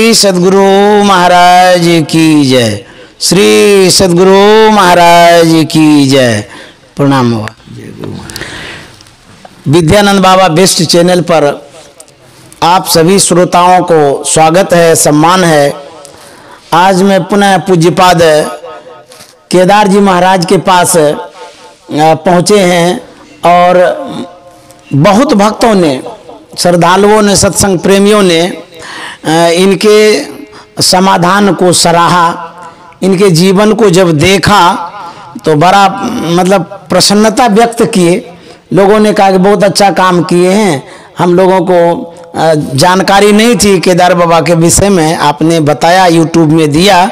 श्री सद्गुरु महाराज की जय। श्री सद्गुरु महाराज की जय। प्रणाम बाबा। विद्यानंद बाबा बेस्ट चैनल पर आप सभी श्रोताओं को स्वागत है, सम्मान है। आज मैं पुनः पूज्यपाद केदार जी महाराज के पास पहुँचे हैं और बहुत भक्तों ने, श्रद्धालुओं ने, सत्संग प्रेमियों ने इनके समाधान को सराहा। इनके जीवन को जब देखा तो बड़ा प्रसन्नता व्यक्त किए। लोगों ने कहा कि बहुत अच्छा काम किए हैं, हम लोगों को जानकारी नहीं थी केदार बाबा के विषय में, आपने बताया, यूट्यूब में दिया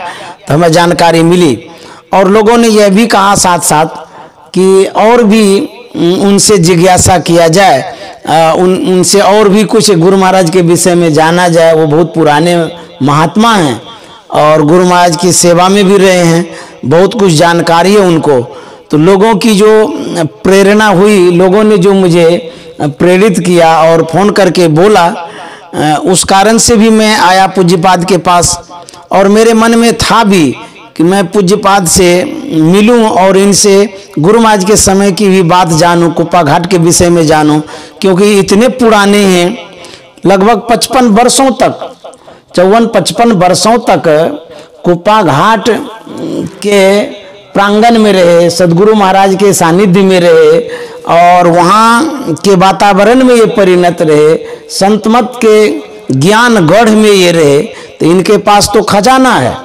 तो हमें जानकारी मिली। और लोगों ने यह भी कहा साथ साथ कि और भी उनसे जिज्ञासा किया जाए, उनसे और भी कुछ गुरु महाराज के विषय में जाना जाए। वो बहुत पुराने महात्मा हैं और गुरु महाराज की सेवा में भी रहे हैं, बहुत कुछ जानकारी है उनको। तो लोगों की जो प्रेरणा हुई, लोगों ने जो मुझे प्रेरित किया और फ़ोन करके बोला, उस कारण से भी मैं आया पूज्यपाद के पास। और मेरे मन में था भी कि मैं पूज्यपाद से मिलूं और इनसे गुरु महाराज के समय की भी बात जानूं, कुप्पा घाट के विषय में जानूं, क्योंकि इतने पुराने हैं। लगभग 55 वर्षों तक, 54-55 वर्षों तक कुप्पा घाट के प्रांगण में रहे, सद्गुरु महाराज के सानिध्य में रहे और वहाँ के वातावरण में ये परिणत रहे, संतमत के ज्ञान गढ़ में ये रहे। तो इनके पास तो खजाना है,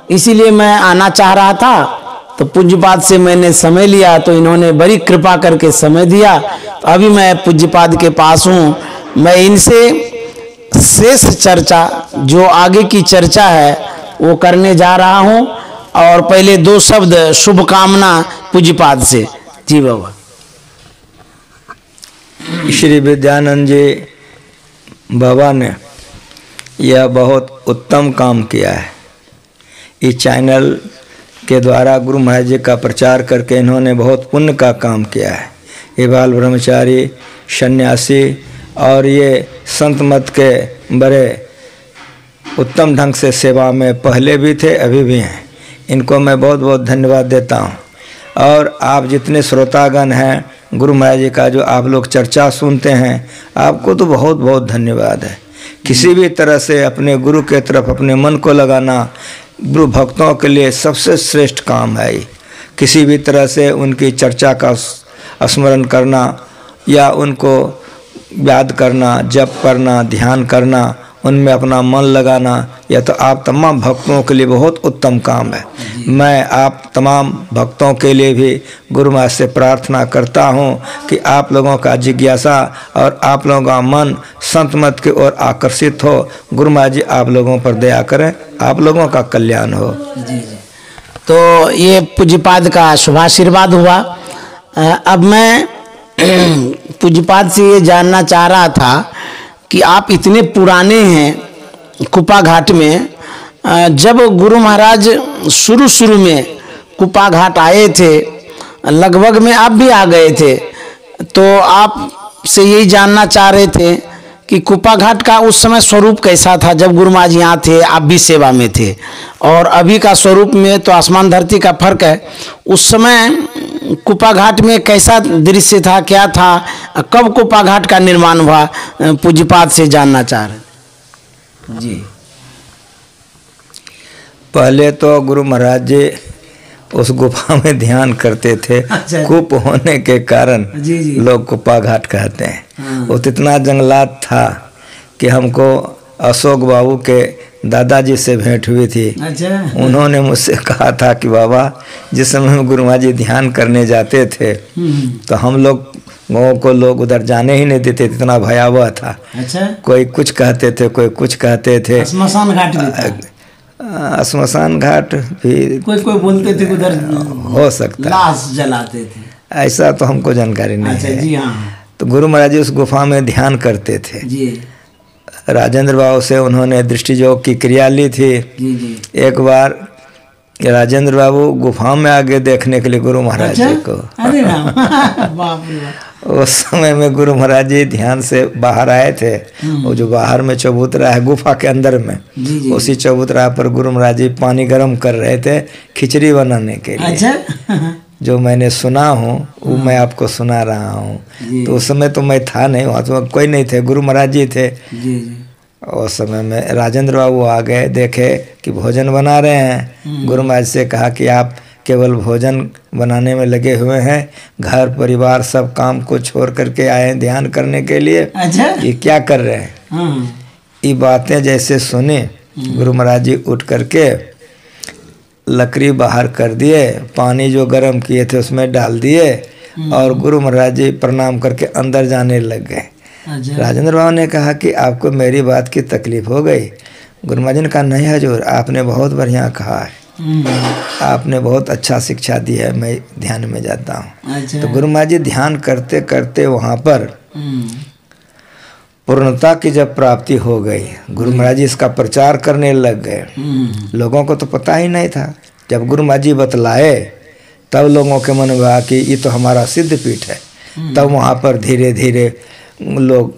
इसीलिए मैं आना चाह रहा था। तो पूज्यपाद से मैंने समय लिया तो इन्होंने बड़ी कृपा करके समय दिया। तो अभी मैं पूज्यपाद के पास हूँ। मैं इनसे शेष चर्चा, जो आगे की चर्चा है, वो करने जा रहा हूँ। और पहले 2 शब्द शुभकामना पूज्यपाद से। जी बाबा। श्री विद्यानंद जी बाबा ने यह बहुत उत्तम काम किया है। इस चैनल के द्वारा गुरु महाराज जी का प्रचार करके इन्होंने बहुत पुण्य का काम किया है। ये बाल ब्रह्मचारी, सन्यासी और ये संत मत के बड़े उत्तम ढंग से सेवा में पहले भी थे, अभी भी हैं। इनको मैं बहुत बहुत धन्यवाद देता हूँ। और आप जितने श्रोतागण हैं, गुरु महाराज जी का जो आप लोग चर्चा सुनते हैं, आपको तो बहुत बहुत धन्यवाद है। किसी भी तरह से अपने गुरु के तरफ अपने मन को लगाना गुरु भक्तों के लिए सबसे श्रेष्ठ काम है। किसी भी तरह से उनकी चर्चा का स्मरण करना या उनको याद करना, जप करना, ध्यान करना, उनमें अपना मन लगाना, यह तो आप तमाम भक्तों के लिए बहुत उत्तम काम है। मैं आप तमाम भक्तों के लिए भी गुरु महाराज से प्रार्थना करता हूँ कि आप लोगों का जिज्ञासा और आप लोगों का मन संत मत की ओर आकर्षित हो। गुरु महाराज जी आप लोगों पर दया करें, आप लोगों का कल्याण हो। जी जी। तो ये पूज्यपाद का शुभाशीर्वाद हुआ। अब मैं पूज्यपाद से ये जानना चाह रहा था कि आप इतने पुराने हैं कुप्पा घाट में, जब गुरु महाराज शुरू में कुप्पा घाट आए थे, लगभग में आप भी आ गए थे, तो आप से यही जानना चाह रहे थे कि कुप्पा घाट का उस समय स्वरूप कैसा था जब गुरु महाराज यहाँ थे, आप भी सेवा में थे, और अभी का स्वरूप में तो आसमान धरती का फर्क है। उस समय कुप्पा घाट में कैसा दृश्य था, क्या था, कब कुप्पा घाट का निर्माण हुआ, पूज्यपाद से जानना चाह रहे। जी। पहले तो गुरु महाराज जी उस गुफा में ध्यान करते थे। अच्छा। कूप होने के कारण लोग कुप्पा घाट कहते हैं। हाँ। वो इतना जंगलात था कि हमको अशोक बाबू के दादाजी से भेंट हुई थी। अच्छा। उन्होंने मुझसे कहा था कि बाबा, जिस समय गुरु महाराज जी ध्यान करने जाते थे तो हम लोग गाँव को लोग उधर जाने ही नहीं देते, इतना भयावह था। अच्छा। कोई कुछ कहते थे, कोई कुछ कहते थे। श्मशान घाट भी था। श्मशान घाट भी कोई बोलते थे उधर हो सकता है, लाश जलाते थे, ऐसा तो हमको जानकारी नहीं अच्छा, है। जी हाँ। तो गुरु महाराज जी उस गुफा में ध्यान करते थे। जी। राजेंद्र बाबू से उन्होंने दृष्टि योग की क्रिया ली थी। जी जी। एक बार राजेंद्र बाबू गुफा में आगे देखने के लिए गुरु महाराज जी को अरे राम। बाप रे बाप। उस समय में गुरु महाराज जी ध्यान से बाहर आए थे। वो जो बाहर में चबूतरा है गुफा के अंदर में, उसी चबूतरा पर गुरु महाराज जी पानी गर्म कर रहे थे खिचड़ी बनाने के लिए। अच्छा। जो मैंने सुना हूँ वो मैं आपको सुना रहा हूँ। तो उस समय तो मैं था नहीं, वहाँ तो कोई नहीं थे, गुरु महाराज जी थे। उस समय में राजेंद्र बाबू आ गए, देखे कि भोजन बना रहे हैं। गुरु महाराज से कहा कि आप केवल भोजन बनाने में लगे हुए हैं, घर परिवार सब काम को छोड़ करके आए हैं ध्यान करने के लिए। अच्छा। ये क्या कर रहे हैं? ये बातें जैसे सुने गुरु महाराज जी उठ करके लकड़ी बाहर कर दिए, पानी जो गर्म किए थे उसमें डाल दिए और गुरु महाराज जी प्रणाम करके अंदर जाने लग गए। राजेंद्र बाबू ने कहा कि आपको मेरी बात की तकलीफ हो गई? गुरु महाराज ने कहा नहीं हजूर, आपने बहुत बढ़िया कहा है, आपने बहुत अच्छा शिक्षा दी है, मैं ध्यान में जाता हूँ। तो गुरु महाराज जी ध्यान करते करते वहाँ पर पूर्णता की जब प्राप्ति हो गई, गुरु महाराज जी इसका प्रचार करने लग गए। लोगों को तो पता ही नहीं था। जब गुरु महाराज जी बतलाए तब लोगों के मन में आया कि ये तो हमारा सिद्ध पीठ है। तब वहाँ पर धीरे धीरे लोग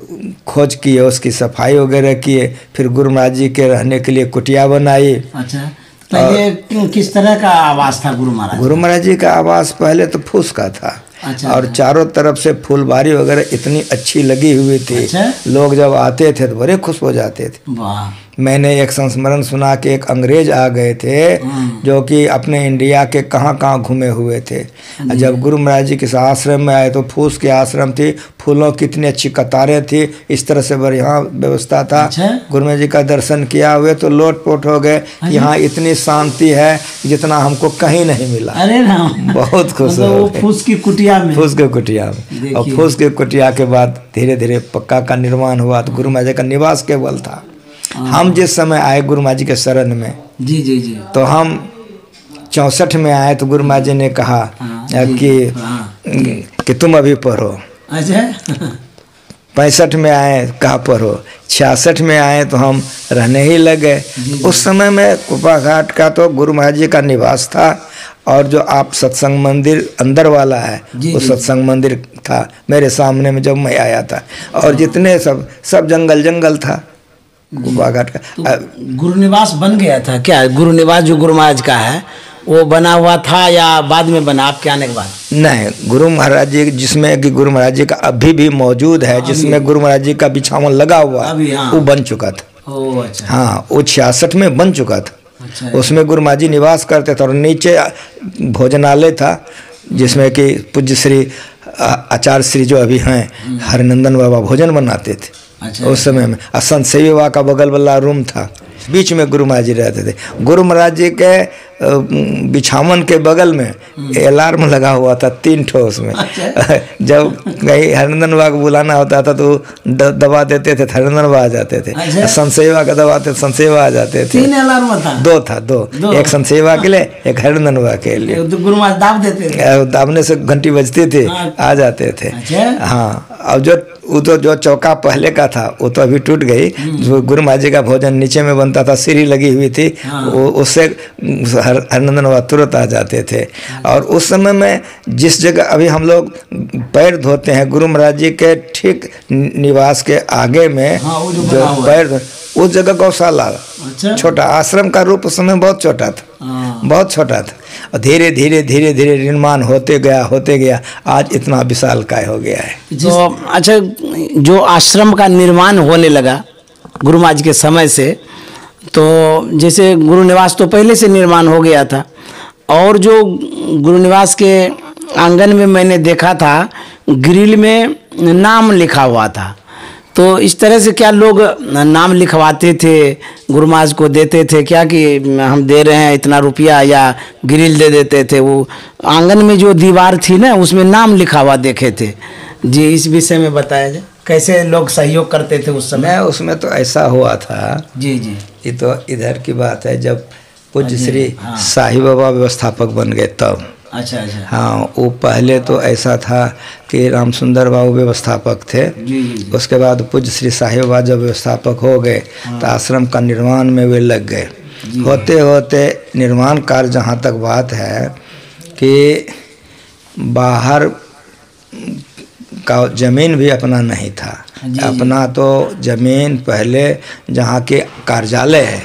खोज किए, उसकी सफाई वगैरह किए, फिर गुरु महाराज जी के रहने के लिए कुटिया बनाई। अच्छा। तो ये किस तरह का आवास था गुरु महाराज? गुरु महाराज जी का आवास पहले तो फूस का था। अच्छा। और चारों तरफ से फूलबारी वगैरह इतनी अच्छी लगी हुई थी। अच्छा। लोग जब आते थे तो बड़े खुश हो जाते थे। वाह। मैंने एक संस्मरण सुना कि एक अंग्रेज आ गए थे जो कि अपने इंडिया के कहाँ कहाँ घूमे हुए थे। जब गुरु महाराज जी के आश्रम में आए तो फूस के आश्रम थी, फूलों की इतनी अच्छी कतारें थी, इस तरह से बढ़िया व्यवस्था था। अच्छा। गुरु महाराज जी का दर्शन किया हुए तो लोटपोट हो गए कि यहाँ इतनी शांति है जितना हमको कहीं नहीं मिला। अरे राम। बहुत खुश हो वो फूस की कुटिया में। फूस के कुटिया में। और फूस के कुटिया के बाद धीरे धीरे पक्का का निर्माण हुआ तो गुरु महाराज जी का निवास केवल था। हम जिस समय आए गुरु महाराज जी के शरण में, जी जी जी, तो हम 64 में आए तो गुरु महाराज जी ने कहा कि तुम अभी पढ़ो। अच्छा। 65 में आए कहा पढ़ो, 66 में आए तो हम रहने ही लगे। उस समय में कुपा घाट का तो गुरु महाराज जी का निवास था और जो आप सत्संग मंदिर अंदर वाला है वो सत्संग मंदिर था मेरे सामने में जब मैं आया था। और जितने सब जंगल जंगल था कुपा घाट का। तो गुरु निवास बन गया था क्या? गुरु निवास जो गुरु महाराज का है वो बना हुआ था या बाद में बना आपके आने के बाद? नहीं, गुरु महाराज जी जिसमें कि गुरु महाराज जी का अभी भी मौजूद है, जिसमें गुरु महाराज जी का बिछावन लगा हुआ वो बन चुका था। अच्छा। हाँ, वो 66 में बन चुका था। अच्छा। उसमें गुरु महाराज जी निवास करते थे और नीचे भोजनालय था जिसमें कि पूज्य श्री आचार्य श्री जो अभी हैं हरिनंदन बाबा भोजन बनाते थे। अच्छा। उस समय में संत सेवी बाबा का बगल वाला रूम था, बीच में गुरु महाराज जी रहते थे। गुरु महाराज जी के बिछावन के बगल में अलार्म लगा हुआ था 3 ठो उसमें। अच्छा। जब कहीं हरिनंदन बाबा को बुलाना होता था तो दबा देते थे, हरिनंदन बाबा आ जाते थे। अच्छा। संत सेवा का दबाते संत सेवा आ जाते थे। 3 अलार्म था? 2 था, 2। एक संत सेवा के लिए, एक हरिनंदन बाबा के लिए। तो गुरु महाराज दाब देते थे? दाबने से घंटी बजती थी, आ जाते थे। अच्छा। हाँ। अब जो चौका पहले का था वो तो अभी टूट गई। जो गुरु महाराज जी का भोजन नीचे में बनता था, सीढ़ी लगी हुई थी, उससे हरिनंदन बाबा तुरंत आ जाते थे। और उस समय में जिस जगह अभी हम लोग पैर धोते हैं गुरु महाराज जी के ठीक निवास के आगे में जो पैर, उस जगह गौशाला। अच्छा। छोटा आश्रम का रूप उस समय बहुत छोटा था, बहुत छोटा था। और धीरे धीरे धीरे धीरे निर्माण होते गया, आज इतना विशाल काय हो गया है। तो अच्छा, जो आश्रम का निर्माण होने लगा गुरु महाराज के समय से, तो जैसे गुरु निवास तो पहले से निर्माण हो गया था और जो गुरु निवास के आंगन में मैंने देखा था ग्रिल में नाम लिखा हुआ था। तो इस तरह से क्या लोग नाम लिखवाते थे, गुरु महाराज को देते थे क्या कि हम दे रहे हैं इतना रुपया, या ग्रिल दे देते थे? वो आंगन में जो दीवार थी ना उसमें नाम लिखा हुआ देखे थे जी। इस विषय में बताया जाए, कैसे लोग सहयोग करते थे उस समय? उसमें तो ऐसा हुआ था जी जी, ये तो इधर की बात है जब पूज्य श्री साहिब बाबा व्यवस्थापक बन गए तब। अच्छा अच्छा। हाँ, वो पहले तो ऐसा था कि राम सुंदर बाबू व्यवस्थापक थे। जी। उसके बाद पूज्य श्री साहिब बाबा जब व्यवस्थापक हो गए तो आश्रम का निर्माण में वे लग गए। होते होते निर्माण कार्य जहाँ तक बात है कि बाहर का जमीन भी अपना नहीं था। अपना तो जमीन पहले जहाँ के कार्यालय है,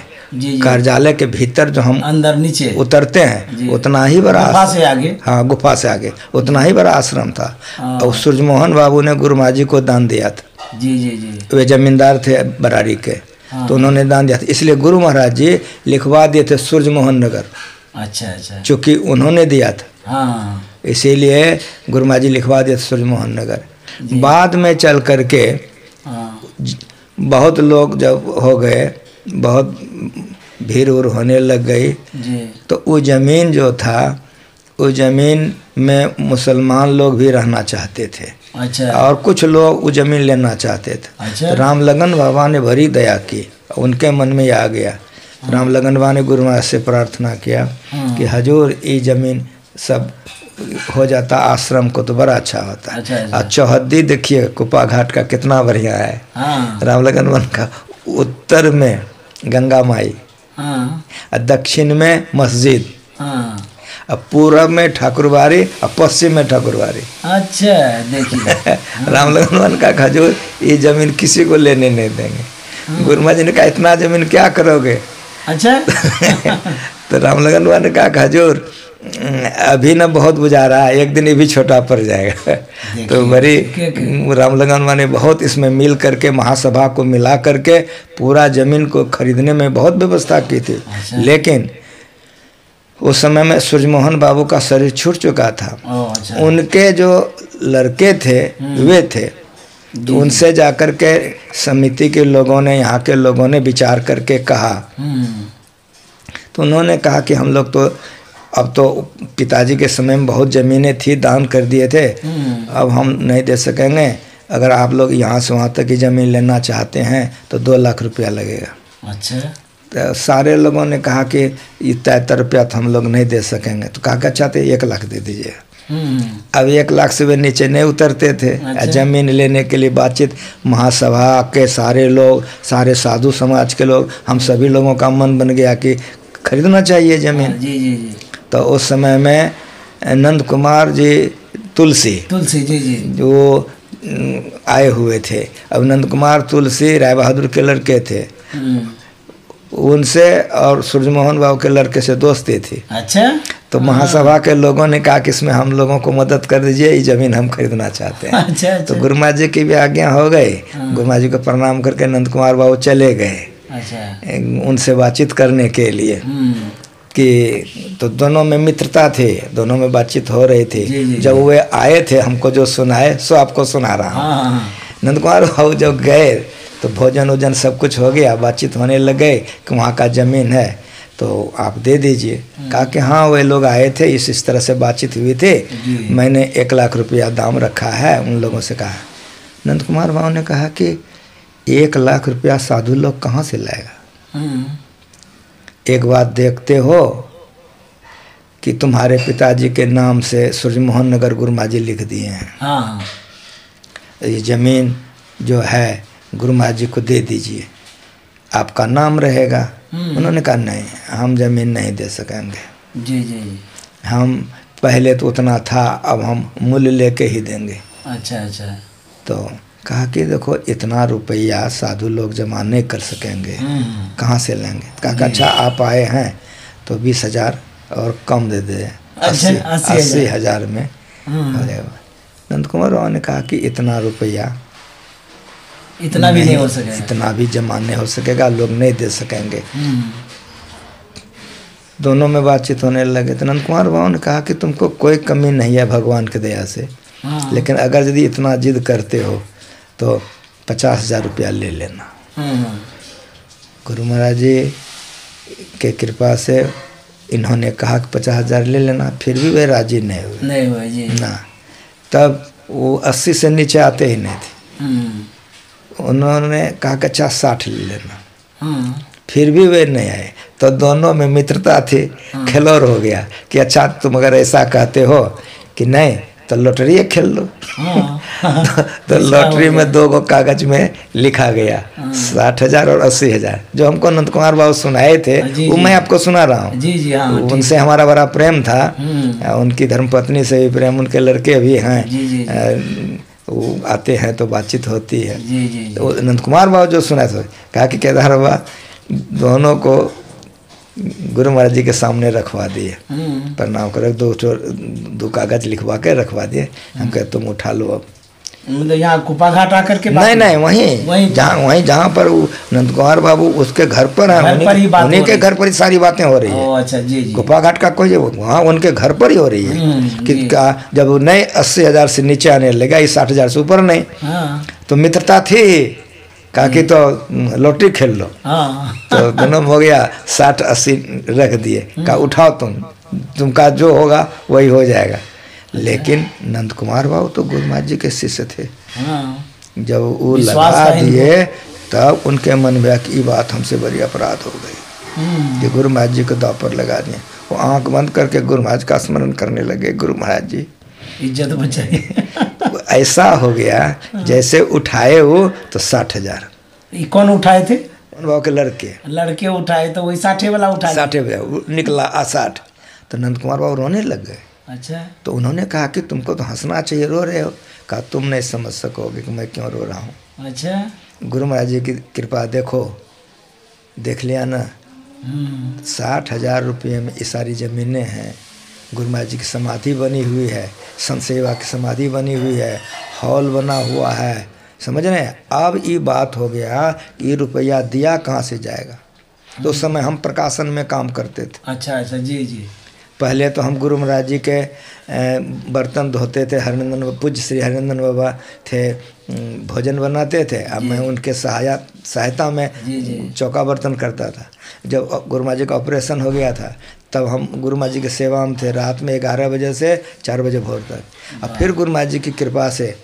कार्यालय के भीतर जो हम अंदर नीचे उतरते हैं उतना ही बड़ा गुफा से आगे, हाँ गुफा से आगे उतना ही बड़ा आश्रम था। और सूरजमोहन बाबू ने गुरु महाराज जी को दान दिया था। जी। वे जमींदार थे बरारी के, तो उन्होंने दान दिया था, इसलिए गुरु महाराज जी लिखवा दिए थे सूरजमोहन नगर। अच्छा। चूँकि उन्होंने दिया था, हाँ, इसीलिए गुरु महाराज जी लिखवा दिए थे सूरजमोहन नगर। बाद में चल करके बहुत लोग जब हो गए, बहुत भीड़ उड़ होने लग गई, तो वो ज़मीन जो था, उस ज़मीन में मुसलमान लोग भी रहना चाहते थे। अच्छा। और कुछ लोग वो ज़मीन लेना चाहते थे। अच्छा। तो रामलगन बाबा ने बड़ी दया की, उनके मन में आ गया। रामलगन बाबा ने गुरु महाराज से प्रार्थना किया कि हजूर ये ज़मीन सब हो जाता आश्रम को तो बड़ा अच्छा होता है। अच्छा। चौहद्दी देखिए कुपा घाट का कितना बढ़िया है। रामलगन वन का उत्तर में गंगा माई, दक्षिण में मस्जिद, अब पूरब में ठाकुरबाड़ी और पश्चिम में ठाकुरबाड़ी। अच्छा देखिए रामलगन वन का हजूर ये जमीन किसी को लेने नहीं देंगे। गुरु महाराज ने कहा इतना जमीन क्या करोगे? अच्छा तो रामलगन वन ने कहा हजूर अभी ना बहुत गुजारा है, एक दिन ये भी छोटा पड़ जाएगा। तो बड़ी रामलगन ने बहुत इसमें मिल करके महासभा को मिला करके पूरा जमीन को खरीदने में बहुत व्यवस्था की थी। लेकिन उस समय में सूरजमोहन बाबू का शरीर छूट चुका था। उनके जो लड़के थे वे थे, तो उनसे जाकर के समिति के लोगों ने, यहाँ के लोगों ने विचार करके कहा, तो उन्होंने कहा कि हम लोग तो अब तो पिताजी के समय में बहुत ज़मीनें थी, दान कर दिए थे, अब हम नहीं दे सकेंगे। अगर आप लोग यहाँ से वहाँ तक की ज़मीन लेना चाहते हैं तो 2 लाख रुपया लगेगा। अच्छा। तो सारे लोगों ने कहा कि इतना रुपया तो हम लोग नहीं दे सकेंगे। तो कहा अच्छा तो 1 लाख दे दीजिए। अब 1 लाख से वे नीचे नहीं उतरते थे। अच्छा। ज़मीन लेने के लिए बातचीत, महासभा के सारे लोग, सारे साधु समाज के लोग, हम सभी लोगों का मन बन गया कि खरीदना चाहिए ज़मीन। जी। तो उस समय में नंद कुमार जी तुलसी जी जो आए हुए थे। अब नंद कुमार तुलसी राय बहादुर के लड़के थे, उनसे और सूरजमोहन बाबू के लड़के से दोस्ती थी। अच्छा। तो महासभा के लोगों ने कहा कि इसमें हम लोगों को मदद कर दीजिए, ये ज़मीन हम खरीदना चाहते हैं। अच्छा। तो गुरु महाराज जी की भी आज्ञा हो गई। गुरु महाराज जी को प्रणाम करके नंद कुमार बाबू चले गए। अच्छा। उनसे बातचीत करने के लिए कि तो दोनों में मित्रता थे, दोनों में बातचीत हो रही थी। जी। जब वे आए थे हमको जो सुनाए सो आपको सुना रहा हूँ। नंद कुमार बाबू जब गए तो भोजन वोजन सब कुछ हो गया, बातचीत होने लग गए कि वहाँ का ज़मीन है तो आप दे दीजिए। कहा कि हाँ वे लोग आए थे, इस तरह से बातचीत हुई थी, मैंने 1 लाख रुपया दाम रखा है। उन लोगों से कहा, नंद कुमार बाबू ने कहा कि 1 लाख रुपया साधु लोग कहाँ से लाएगा? एक बात देखते हो कि तुम्हारे पिताजी के नाम से सूरजमोहन नगर गुरु महाराज जी लिख दिए हैं। हाँ। ये ज़मीन जो है गुरु महाराज जी को दे दीजिए, आपका नाम रहेगा। उन्होंने कहा नहीं, हम ज़मीन नहीं दे सकेंगे। जी। हम पहले तो उतना था, अब हम मूल्य लेके ही देंगे। अच्छा। तो कहा कि देखो इतना रुपया साधु लोग जमा नहीं कर सकेंगे, कहाँ से लेंगे? कहा अच्छा आप आए हैं तो 20,000 और कम दे दे, 80,000 में हो जाएगा। नंद कुमार बाबू ने कहा कि इतना रुपया इतना भी नहीं हो सकेगा, इतना भी जमा नहीं हो सकेगा, लोग नहीं दे सकेंगे। दोनों में बातचीत होने लगे। तो नंद कुमार बाबू ने कहा कि तुमको कोई कमी नहीं है भगवान की दया से, लेकिन अगर यदि इतना जिद करते हो तो 50,000 रुपया ले लेना। गुरु महाराज जी के कृपा से इन्होंने कहा कि 50,000 ले लेना, फिर भी वे राजी नहीं हुए जी ना। तब वो 80 से नीचे आते ही नहीं थे। उन्होंने कहा कि अच्छा 60 ले लेना, फिर भी वे नहीं आए। तो दोनों में मित्रता थी, खिलौर हो गया कि अच्छा तुम अगर ऐसा कहते हो कि नहीं तो लॉटरी खेल लो। तो लॉटरी में 2 कागज में लिखा गया 60,000 और 80,000, जो हमको नंद कुमार बाबू सुनाए थे वो मैं आपको सुना रहा हूँ। उनसे हमारा बड़ा प्रेम था, उनकी धर्मपत्नी से भी प्रेम, उनके लड़के भी हैं, वो आते हैं तो बातचीत होती है। जी जी जी। तो नंद कुमार बाबू जो सुना था, कहा कि केदार बाबा दोनों को गुरु महाराज जी के सामने रखवा दिए, प्रणाम कर, दो कागज लिखवा के रखवा दिए। हम कहते तुम उठा लो अब। मतलब यहाँ कुपा घाट आकर के नहीं वहीं जहाँ पर वो नंद कुमार बाबू उसके घर पर है, उन्हीं के घर पर ही सारी बातें हो रही है। अच्छा जी जी। कुपा घाट का कोई वहाँ उनके घर पर ही हो रही है कि क्या जब नहीं 80,000 से नीचे आने लगा, ये 60,000 से ऊपर नहीं, तो मित्रता थी, कहा कि तो लॉटरी खेल लो। तो दोनों हो गया 60-80 रख दिए, कहा उठाओ तुमका जो होगा वही हो जाएगा। लेकिन नंद कुमार बाबू तो गुरु महाराज जी के शिष्य थे। जब वो लगा दिए तब उनके मन में कि बात हमसे बड़ी अपराध हो गई कि गुरु महाराज जी को दाव पर लगा दिए। वो आंख बंद करके गुरु महाराज का स्मरण करने लगे, गुरु महाराज जी इज्जत बचाई। ऐसा हो गया जैसे उठाए वो तो 60,000। कौन उठाए थे? बाबू के लड़के उठाए, तो वही 60 वाला उठाए। 60 निकला 60। तो नंद कुमार बाबू रोने लग गए। अच्छा। तो उन्होंने कहा कि तुमको तो हंसना चाहिए, रो रहे हो। कहा तुम नहीं समझ सकोगे कि मैं क्यों रो रहा हूँ। अच्छा। गुरु महाराज जी की कृपा देखो, देख लिया ना, 60,000 रुपये में ये सारी ज़मीनें हैं। गुरु महाराज जी की समाधि बनी हुई है, संत सेवा की समाधि बनी हुई है, हॉल बना हुआ है, समझ रहे हैं। अब ये बात हो गया कि रुपया दिया कहाँ से जाएगा। तो उस समय हम प्रकाशन में काम करते थे। अच्छा जी जी। पहले तो हम गुरु महाराज जी के बर्तन धोते थे। हरिनंदन पूज्य श्री हरिनंदन बाबा थे, भोजन बनाते थे। अब मैं उनके सहायता में चौका बर्तन करता था। जब गुरु महाराज जी का ऑपरेशन हो गया था तब हम गुरु महाराज जी के सेवा में थे, रात में 11 बजे से 4 बजे भोर तक। अब फिर गुरु महाराज जी की कृपा से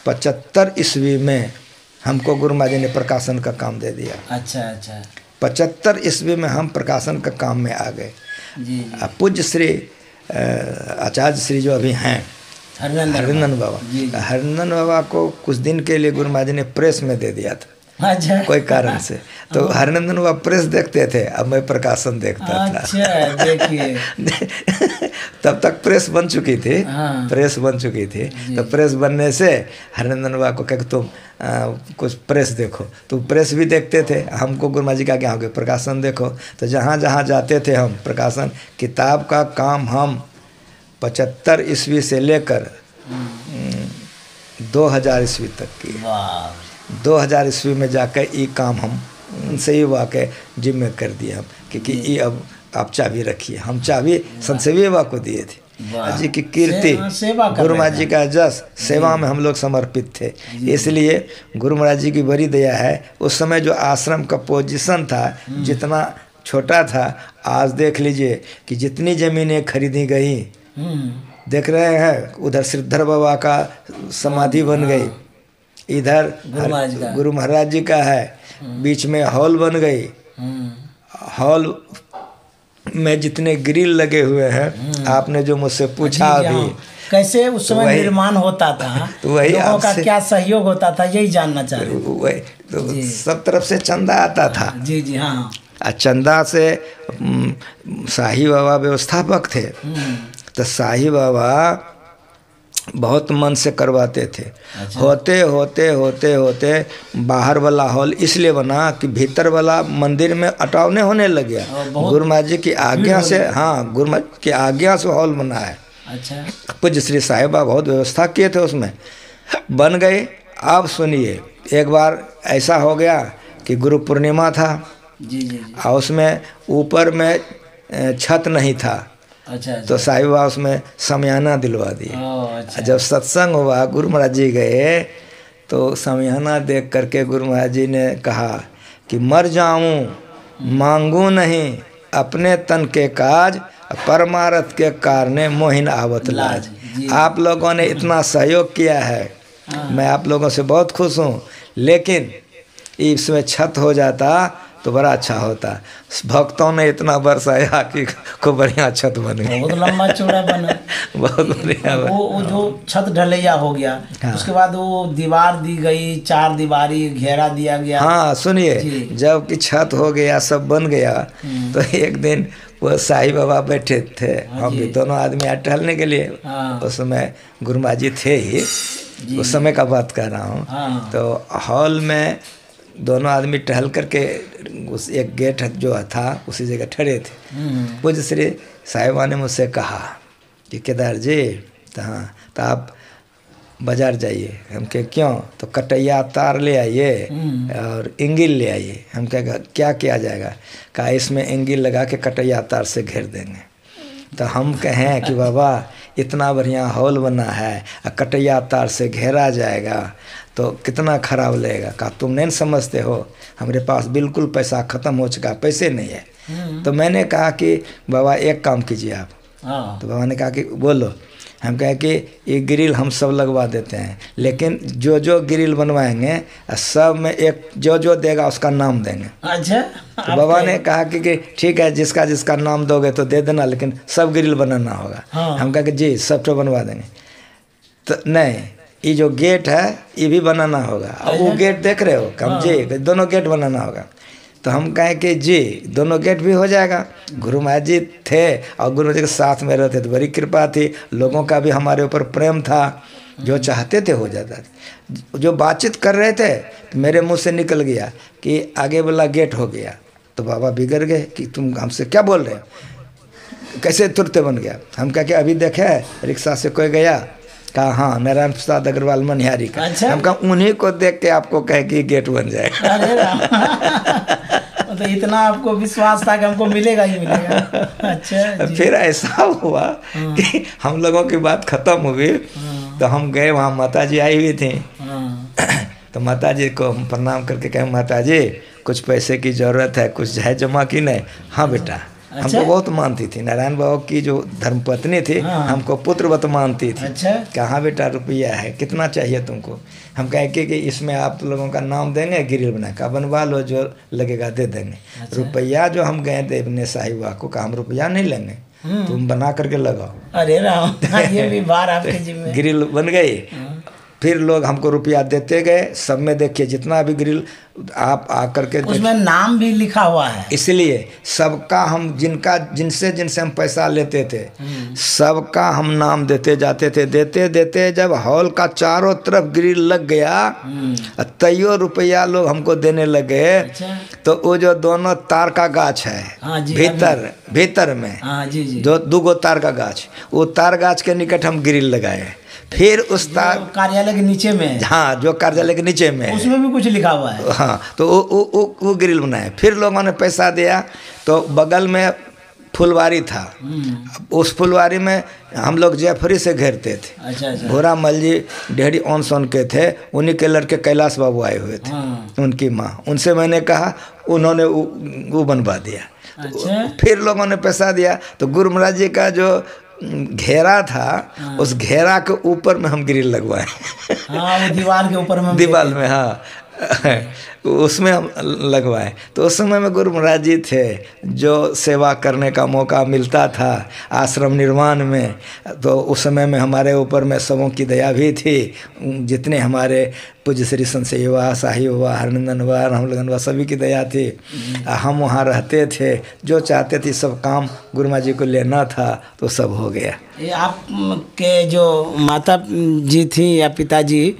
75 ईस्वी में हमको गुरु महाराज जी ने प्रकाशन का काम दे दिया। अच्छा। 75 ईस्वी में हम प्रकाशन का काम में आ गए। पूज्य श्री आचार्य श्री जो अभी हैं हरिनंदन बाबा, हरिनंदन बाबा को कुछ दिन के लिए गुरु महाराज जी ने प्रेस में दे दिया था। अच्छा। कोई कारण से। तो हरिनंदन बाबा प्रेस देखते थे, अब मैं प्रकाशन देखता था। अच्छा, देखिए। तब तक प्रेस बन चुकी थी। प्रेस बन चुकी थी। तो प्रेस बनने से हरिनंदन बाबा को कह तुम कुछ प्रेस देखो, तो प्रेस भी देखते थे। हमको गुरु महाराज जी का क्या हो गया, प्रकाशन देखो। तो जहाँ जहाँ जाते थे हम प्रकाशन, किताब का काम हम 75 ईस्वी से लेकर 2000 ईस्वी तक किए। 2000 ईस्वी में जाकर ये काम हम उनसे ही वाकई जिम्मे कर दिए हम, क्योंकि ये अब आप चाबी रखिए। हम चाबी संत सेवी बाबा को दिए थे। जी की कीर्ति, गुरु महाराज जी का जस, सेवा में हम लोग समर्पित थे। इसलिए गुरु महाराज जी की बड़ी दया है। उस समय जो आश्रम का पोजीशन था जितना छोटा था, आज देख लीजिए कि जितनी ज़मीनें खरीदी गई, देख रहे हैं। उधर श्रीधर बाबा का समाधि बन गई, इधर गुरु महाराज जी का है, बीच में हॉल बन गई। हॉल में जितने ग्रिल लगे हुए हैं, आपने जो मुझसे पूछा अभी कैसे उस समय निर्माण होता था, तो वही लोगों का क्या सहयोग होता था, यही जानना चाह रहे थे। वही तो सब तरफ से चंदा आता था। जी जी हाँ। चंदा से शाही बाबा व्यवस्थापक थे, तो शाही बाबा बहुत मन से करवाते थे। अच्छा। होते होते होते होते बाहर वाला हॉल इसलिए बना कि भीतर वाला मंदिर में अटावने होने लगे। गुरु महाराज जी की आज्ञा से, हाँ, गुरु महाराज की आज्ञा से हॉल बना है। अच्छा। पूज्य श्री साहिबा बहुत व्यवस्था किए थे, उसमें बन गए। अब सुनिए, एक बार ऐसा हो गया कि गुरु पूर्णिमा था। जी। और उसमें ऊपर में छत नहीं था। अच्छा। तो साहिब बाबा उसमें शमियाना दिलवा दिए। अच्छा। जब सत्संग हुआ, गुरु महाराज जी गए तो शमियाना देख करके गुरु महाराज जी ने कहा कि मर जाऊं मांगू नहीं, अपने तन के काज परमारथ के कारणे मोहिन आवत लाज। आप लोगों ने इतना सहयोग किया है, मैं आप लोगों से बहुत खुश हूँ। लेकिन इसमें छत हो जाता तो बड़ा अच्छा होता। भक्तों ने इतना बरसाया कि खूब बढ़िया छत बन गई, बहुत लंबा चौड़ा बना। बहुत बढ़िया। वो जो छत ढलैया हो गया। हाँ। उसके बाद वो दीवार दी गई, 4 दीवारी घेरा दिया गया। हाँ सुनिए, जब कि छत हो गया, सब बन गया, तो एक दिन वो साईं बाबा बैठे थे। हम भी दोनों आदमी टहलने के लिए। हाँ। उस समय गुरु महाराज जी थे ही, उस समय का बात कर रहा हूँ। हाँ। तो हॉल में दोनों आदमी टहल करके उस एक गेट जो था उसी जगह ठहरे थे। पूज्य श्री साहिबा ने मुझसे कहा कि केदार जी तो हाँ तो आप बाज़ार जाइए। हम कहे क्यों? तो कटैया तार ले आइए और इंगिल ले आइए। हम कहे क्या किया जाएगा? कहा इसमें इंगिल लगा के कटैया तार से घेर देंगे। तो हम कहें कि बाबा इतना बढ़िया हॉल बना है और कटैया तार से घेरा जाएगा तो कितना ख़राब लगेगा। कहा तुम नहीं समझते हो, हमारे पास बिल्कुल पैसा ख़त्म हो चुका, पैसे नहीं है। तो मैंने कहा कि बाबा एक काम कीजिए आप। तो बाबा ने कहा कि बोलो। हम कहे कि ये ग्रिल हम सब लगवा देते हैं, लेकिन जो जो ग्रिल बनवाएंगे सब में एक जो जो देगा उसका नाम देंगे। अच्छा। तो बाबा ने कहा कि ठीक है, जिसका जिसका नाम दोगे तो दे देना, लेकिन सब ग्रिल बनाना होगा। हाँ। हम कहा कि जी सब तो बनवा देंगे। तो नहीं, ये जो गेट है ये भी बनाना होगा। अब वो गेट देख रहे हो कम जी, दोनों गेट बनाना होगा। तो हम कहें कि जी दोनों गेट भी हो जाएगा। गुरु महाराज जी थे और गुरु महाराज जी के साथ में रहते तो बड़ी कृपा थी, लोगों का भी हमारे ऊपर प्रेम था, जो चाहते थे हो जाता था। जो बातचीत कर रहे थे तो मेरे मुंह से निकल गया कि आगे वाला गेट हो गया। तो बाबा बिगड़ गए कि तुम हमसे क्या बोल रहे हो, कैसे तुरंत बन गया। हम कहा कि अभी देखे रिक्शा से कोई गया? कहा हाँ नारायण प्रसाद अग्रवाल मनिहारी का। अच्छा। हम कहा उन्हीं को देख के आपको कहे कि गेट बन जाएगा। अरे राम। तो इतना आपको विश्वास था कि हमको मिलेगा ही मिलेगा। अच्छा जी। फिर ऐसा हुआ कि हम लोगों की बात खत्म हुई तो हम गए वहाँ, माता जी आई हुई थी। तो माता जी को हम प्रणाम करके कहे माता जी कुछ पैसे की ज़रूरत है, कुछ है जमा की नहीं? हाँ बेटा। अच्छा? हमको बहुत मानती थी, नारायण बाबू की जो धर्मपत्नी थी हमको पुत्रवत मानती थी। अच्छा? कहाँ बेटा रुपया है, कितना चाहिए तुमको? हम कहें कि इसमें आप लोगों का नाम देंगे, ग्रिल बना का बनवा लो, जो लगेगा दे देंगे। अच्छा? रुपया जो हम गए थे अपने साहिबा को कहा हम रुपया नहीं लेंगे, तुम बना करके लगाओ। अरे राम, ये भी बार आपके जिम्मे। ग्रिल बन गई। फिर लोग हमको रुपया देते गए। सब में देखिए जितना भी ग्रिल आप आकर के उसमें नाम भी लिखा हुआ है, इसलिए सबका हम जिनसे हम पैसा लेते थे सबका हम नाम देते जाते थे। देते देते जब हॉल का चारों तरफ ग्रिल लग गया तैयो रुपया लोग हमको देने लगे। अच्छा? तो वो जो दोनों तार का गाछ है, हाँ जी, भीतर में हाँ जी जी, जो दूगो तार का गाछ, वो तार गाछ के निकट हम ग्रिल लगाए। फिर उस तार कार्यालय के नीचे में, हाँ जो कार्यालय के नीचे में है, उसमें भी कुछ लिखा हुआ है। हाँ तो वो ग्रिल बनाए। फिर लोगों ने पैसा दिया तो बगल में फुलवारी था, उस फुलवारी में हम लोग जयफरी से घेरते थे। अच्छा अच्छा। भोरा मल जी डेढ़ी ऑन सोन के थे, उन्हीं के लड़के कैलाश बाबू आए हुए थे। उनकी माँ, उनसे मैंने कहा, उन्होंने वो बनवा दिया। अच्छा? फिर लोगों ने पैसा दिया तो गुरु महाराज जी का जो घेरा था उस घेरा के ऊपर में हम ग्रिल लगवाए। हाँ वो दीवार के ऊपर में, दीवार में, हाँ उसमें हम लगवाए। तो उस समय में गुरु महाराज जी थे, जो सेवा करने का मौका मिलता था आश्रम निर्माण में, तो उस समय में हमारे ऊपर में सबों की दया भी थी। जितने हमारे पूज्य श्री संशय हुआ, शाही हुआ, हरनंदन हुआ, रामलगन हुआ, सभी की दया थी। हम वहाँ रहते थे, जो चाहते थे सब काम गुरु महाराज जी को लेना था तो सब हो गया। ये आपके जो माता जी थी या पिताजी,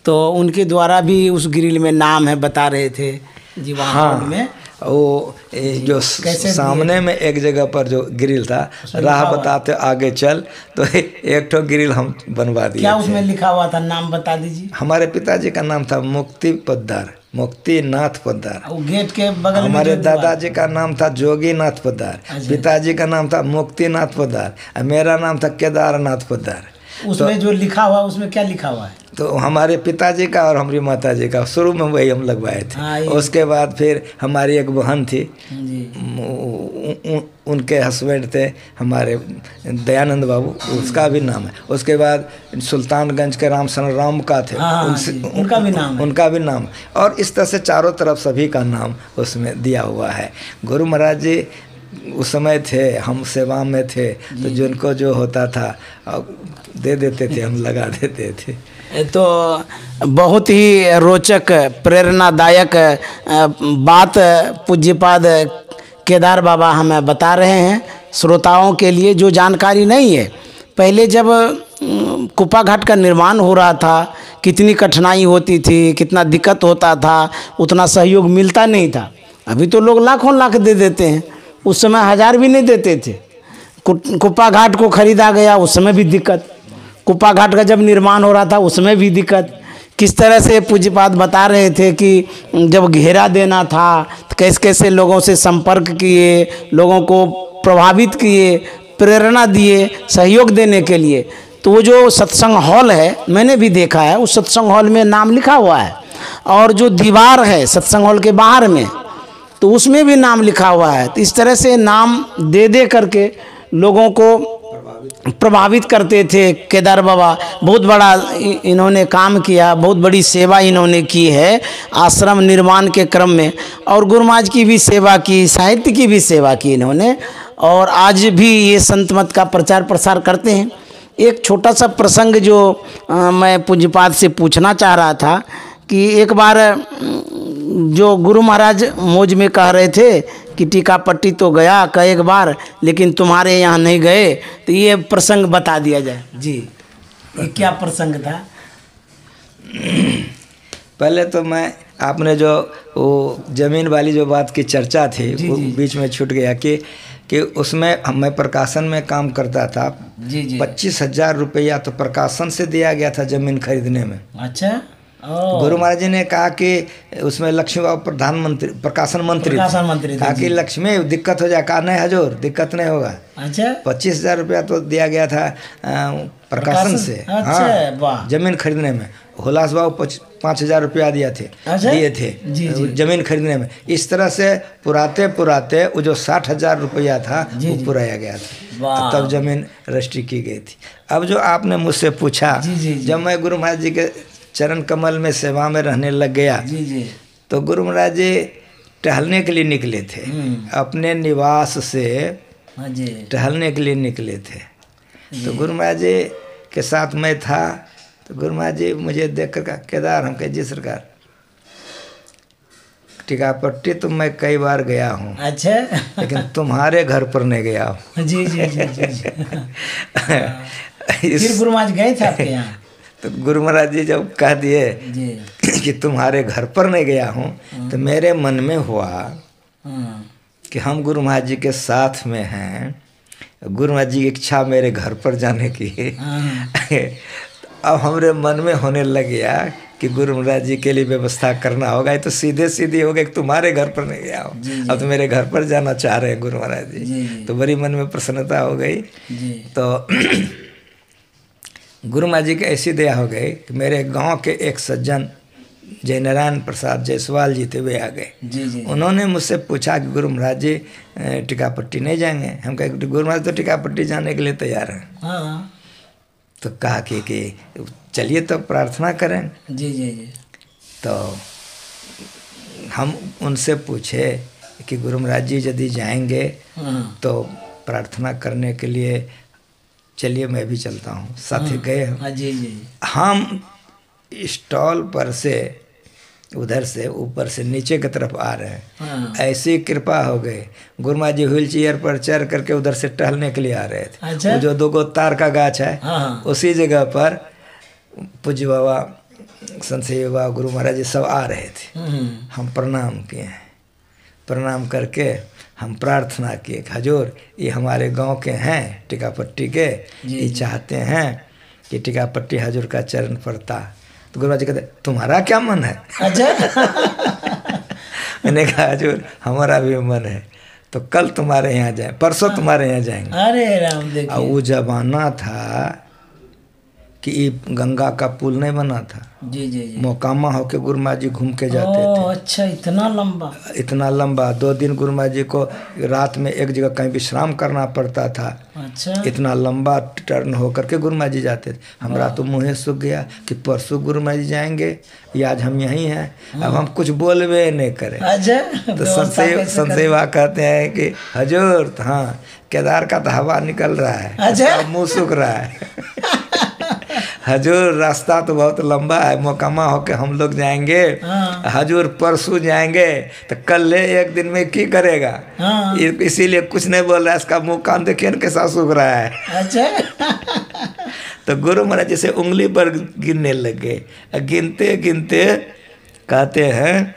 तो उनके द्वारा भी उस ग्रिल में नाम है बता रहे थे जी वहाँ। हाँ में वो जो सामने में एक जगह पर जो ग्रिल था, राह बताते आगे चल, तो एक ठो ग्रिल हम बनवा दिए। क्या उसमें लिखा हुआ था, नाम बता दीजिए। हमारे पिताजी का नाम था मुक्ति पोद्दार, मुक्तिनाथ पोद्दार। वो गेट के बगल में हमारे दादाजी का नाम था जोगीनाथ पोद्दार, पिताजी का नाम था मुक्तिनाथ पोद्दार, और मेरा नाम था केदारनाथ पोद्दार। उसमें जो लिखा हुआ उसमें क्या लिखा हुआ है? तो हमारे पिताजी का और हमारी माता जी का शुरू में वही हम लगवाए थे। उसके बाद फिर हमारी एक बहन थी जी। उनके हस्बैंड थे हमारे दयानंद बाबू, उसका भी नाम है। उसके बाद सुल्तानगंज के राम का थे, उनका भी नाम है। उनका भी नाम। और इस तरह से चारों तरफ सभी का नाम उसमें दिया हुआ है। गुरु महाराज जी उस समय थे, हम सेवा में थे, तो जिनको जो होता था दे देते थे, हम लगा देते थे। तो बहुत ही रोचक प्रेरणादायक बात पूज्यपाद केदार बाबा हमें बता रहे हैं। श्रोताओं के लिए जो जानकारी नहीं है पहले जब कुप्पा घाट का निर्माण हो रहा था कितनी कठिनाई होती थी, कितना दिक्कत होता था, उतना सहयोग मिलता नहीं था। अभी तो लोग लाखों लाख दे देते हैं, उस समय 1000 भी नहीं देते थे। कुप्पा घाट को खरीदा गया, उस समय भी दिक्कत। कुप्पा घाट का जब निर्माण हो रहा था उसमें भी दिक्कत। किस तरह से पूज्यपाद बता रहे थे कि जब घेरा देना था तो कैसे कैसे लोगों से संपर्क किए, लोगों को प्रभावित किए, प्रेरणा दिए सहयोग देने के लिए। तो वो जो सत्संग हॉल है मैंने भी देखा है, उस सत्संग हॉल में नाम लिखा हुआ है, और जो दीवार है सत्संग हॉल के बाहर में तो उसमें भी नाम लिखा हुआ है। तो इस तरह से नाम दे दे करके लोगों को प्रभावित करते थे। केदार बाबा बहुत बड़ा इन्होंने काम किया, बहुत बड़ी सेवा इन्होंने की है आश्रम निर्माण के क्रम में, और गुरु महाराज की भी सेवा की, साहित्य की भी सेवा की इन्होंने, और आज भी ये संत मत का प्रचार प्रसार करते हैं। एक छोटा सा प्रसंग जो मैं पूज्यपाद से पूछना चाह रहा था कि एक बार जो गुरु महाराज मौज में कह रहे थे कि टीकापट्टी तो गया कई बार लेकिन तुम्हारे यहाँ नहीं गए, तो ये प्रसंग बता दिया जाए जी। ये क्या प्रसंग था? पहले तो मैं आपने जो वो जमीन वाली जो बात की चर्चा थी जी, वो जी। बीच में छूट गया कि उसमें मैं प्रकाशन में काम करता था। जी जी। 25,000 रुपया तो प्रकाशन से दिया गया था जमीन खरीदने में। अच्छा। ओ। गुरु महाराज जी ने कहा कि उसमें लक्ष्मी बाबू प्रधानमंत्री प्रकाशन मंत्री थे। कहा कि लक्ष्मी दिक्कत हो जाए, कहा नहीं हजूर दिक्कत नहीं होगा। अच्छा। 25,000 रुपया तो दिया गया था प्रकाशन से। अच्छा, वाह। जमीन खरीदने में हुलास बाबू 5,000 रुपया दिए थे जी, जी। जमीन खरीदने में। इस तरह से पुराते पुराते वो जो 60,000 रुपया था वो पुराया गया था, तब जमीन रजिस्ट्री की गई थी। अब जो आपने मुझसे पूछा, जब मैं गुरु महाराज जी के चरण कमल में सेवा में रहने लग गया जी जी। तो गुरु महाराज जी टहलने के लिए निकले थे, अपने निवास से टहलने के लिए निकले थे। तो गुरु महाराज जी के साथ मैं था, तो गुरु महाराज जी मुझे देख कर कहा केदार, हम कहे जी सरकार, टीकापट्टी तो मैं कई बार गया हूँ। अच्छा। लेकिन तुम्हारे घर पर नहीं गया हूँ। जी जी जी जी। फिर गुरु महाराज गए थे आपके यहाँ? तो गुरु महाराज जी जब कह दिए कि तुम्हारे घर पर नहीं गया हूँ, तो मेरे मन में हुआ कि हम गुरु महाराज जी के साथ में हैं, गुरु महाराज जी की इच्छा मेरे घर पर जाने की। अब हमारे मन में होने लग गया कि गुरु महाराज जी के लिए व्यवस्था करना होगा। ये तो सीधे सीधे हो गया कि तुम्हारे घर पर नहीं गया हो, अब तो मेरे घर पर जाना चाह रहे हैं गुरु महाराज जी। तो बड़ी मन में प्रसन्नता हो गई। तो गुरु महाराज जी की ऐसी दया हो गई कि मेरे गांव के एक सज्जन जय नारायण प्रसाद जायसवाल जी थे, वे आ गए। उन्होंने मुझसे पूछा कि गुरु महाराज जी टीकापट्टी नहीं जाएंगे? हम कहे गुरु महाराज तो टीकापट्टी जाने के लिए तैयार हैं। तो कहा कि चलिए तो प्रार्थना करें। जी जी जी। तो हम उनसे पूछे कि गुरु महाराज जी यदि जाएंगे तो प्रार्थना करने के लिए चलिए मैं भी चलता हूँ, साथ ही गए हम स्टॉल पर से उधर से ऊपर से नीचे की तरफ आ रहे हैं। ऐसी कृपा हो गई, गुरु महाराज जी व्हील चेयर पर चढ़ करके उधर से टहलने के लिए आ रहे थे। अच्छा? वो जो 2 तार का गाछ है उसी जगह पर पूज्य बाबा संत बाबा गुरु महाराज जी सब आ रहे थे। हम प्रणाम किए, प्रणाम करके हम प्रार्थना किए कि हजूर ये हमारे गांव के हैं टीकापट्टी के, ये चाहते हैं कि टीकापट्टी हजूर का चरण पड़ता। तो गुरु महाराज जी कहते तुम्हारा क्या मन है? अच्छा। मैंने कहा हजूर हमारा भी मन है, तो कल तुम्हारे यहाँ जाए, परसों तुम्हारे यहाँ जाएंगे। अरे राम देखिए। और वो जमाना था कि गंगा का पुल नहीं बना था। जी जी जी। मोकामा होके गुरु महाराज जी घूम के जाते थे। अच्छा, इतना लंबा? इतना लंबा। 2 दिन गुरु महाराज जी को रात में एक जगह कहीं विश्राम करना पड़ता था। अच्छा। इतना लंबा टर्न होकर के गुरु महाराज जी जाते थे। हमारा तो मुँह सूख गया कि परसों गुरु महाराज जी जाएंगे, या आज हम यहीं हैं। अब हम कुछ बोलवे नहीं करें। अच्छा। तो संसेवा कहते हैं कि हजूर हाँ केदार का तो हवा निकल रहा है। अच्छा। मुँह सूख रहा है। हजूर रास्ता तो बहुत लंबा है, मोकामा होके हम लोग जाएंगे। हजूर परसों जाएंगे तो कल ले एक दिन में की करेगा। इसीलिए कुछ नहीं बोल रहा है। इसका मुँह कान देखिए न कैसा सूख रहा है। अच्छा। तो गुरु महाराज जैसे उंगली पर गिनने लगे, गिनते गिनते कहते हैं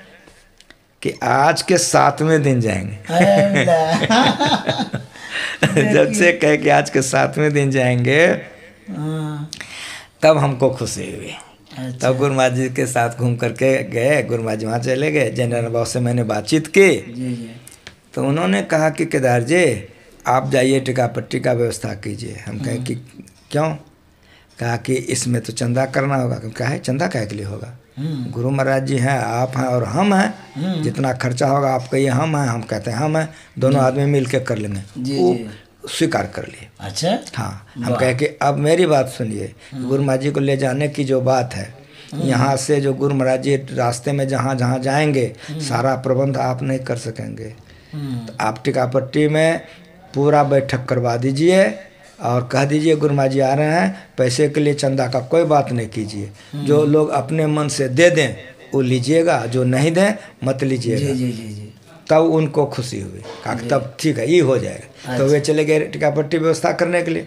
कि आज के 7वें दिन जाएंगे। जब से कहे कि आज के 7वें दिन जाएंगे तब हमको खुशी हुई। अच्छा। तब गुरु महाराज जी के साथ घूम करके गए। गुरु महाराज जी वहाँ चले गए। जनरल बाबू से मैंने बातचीत की तो उन्होंने कहा कि केदार जी आप जाइए टिका पट्टी का व्यवस्था कीजिए। हम कहें कि क्यों? कहा कि इसमें तो चंदा करना होगा। क्या है चंदा काहे के लिए होगा? गुरु महाराज जी हैं, आप हैं और हम हैं। जितना खर्चा होगा आप कहिए हम हैं, हम कहते हैं हम हैं, दोनों आदमी मिल के कर लेंगे। वो स्वीकार कर लिए। अच्छा। हाँ, हम कहे कि अब मेरी बात सुनिए। गुरु महाराज जी को ले जाने की जो बात है, यहाँ से जो गुरु महाराज जी रास्ते में जहाँ जहाँ जाएंगे सारा प्रबंध आप नहीं कर सकेंगे। तो आप टिकापट्टी में पूरा बैठक करवा दीजिए और कह दीजिए गुरु महाराज जी आ रहे हैं, पैसे के लिए चंदा का कोई बात नहीं कीजिए। जो लोग अपने मन से दे दें वो लीजिएगा, जो नहीं दें मत लीजिएगा। तब उनको खुशी हुई। कहा तब ठीक है ये हो जाएगा। तो वे चले गए टिकापट्टी व्यवस्था करने के लिए।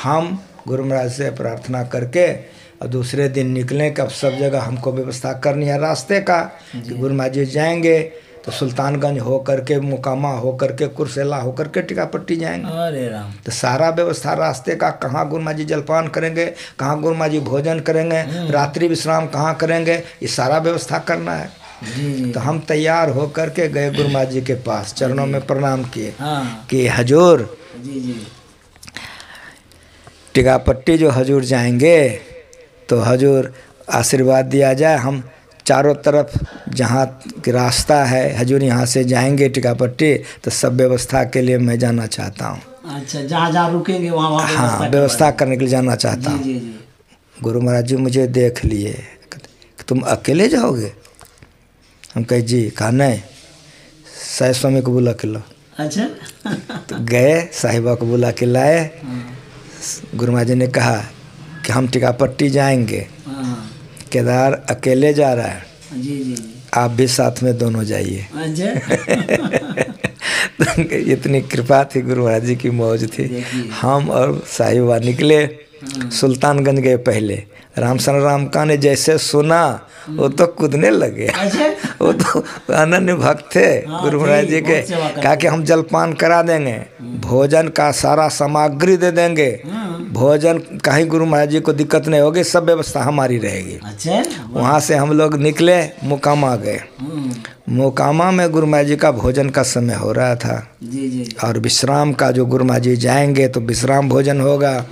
हम गुरु महाराज से प्रार्थना करके और दूसरे दिन निकले कि अब सब जगह हमको व्यवस्था करनी है रास्ते का। कि गुरु महाराज जी जाएंगे तो सुल्तानगंज हो करके, मुकामा हो करके, कुर्सेला हो करके टिकापट्टी जाएंगे। अरे राम। तो सारा व्यवस्था रास्ते का, कहाँ गुरु महाराज जी जलपान करेंगे, कहाँ गुरु महाराज जी भोजन करेंगे, रात्रि विश्राम कहाँ करेंगे, ये सारा व्यवस्था करना है। तो हम तैयार हो करके गए गुरु महाराज जी के पास, चरणों में प्रणाम किए कि हजूर टिकापट्टी जो हजूर जाएंगे तो हजूर आशीर्वाद दिया जाए। हम चारों तरफ जहाँ रास्ता है हजूर यहाँ से जाएंगे टिकापट्टी तो सब व्यवस्था के लिए मैं जाना चाहता हूँ। अच्छा, जहाँ जहाँ रुकेंगे वहाँ हाँ व्यवस्था करने के लिए जाना चाहता हूँ। गुरु महाराज जी मुझे देख लिए कि तुम अकेले जाओगे? हम कहे जी। कहा नहीं, साहिब स्वामी को बुला के लो। अच्छा। तो गए, साहिबा को बुला के लाए। गुरु महाराज जी ने कहा कि हम टिकापट्टी जाएंगे, केदार अकेले जा रहा है, आप भी साथ में दोनों जाइए। इतनी कृपा थी, गुरु महाराज जी की मौज थी। हम और साहिबा निकले, सुल्तानगंज गए पहले। रामसन राम का ने जैसे सुना वो तो कूदने लगे। वो तो अनन्य भक्त थे गुरु महाराज जी के। कहा कि हम जलपान करा देंगे, भोजन का सारा सामग्री दे देंगे, भोजन कहीं गुरु महाराज जी को दिक्कत नहीं होगी, सब व्यवस्था हमारी रहेगी। वहाँ से हम लोग निकले, मुकामा गए। मुकामा में गुरु महाराज जी का भोजन का समय हो रहा था और विश्राम का, जो गुरु महाराज जी जाएंगे तो विश्राम भोजन होगा।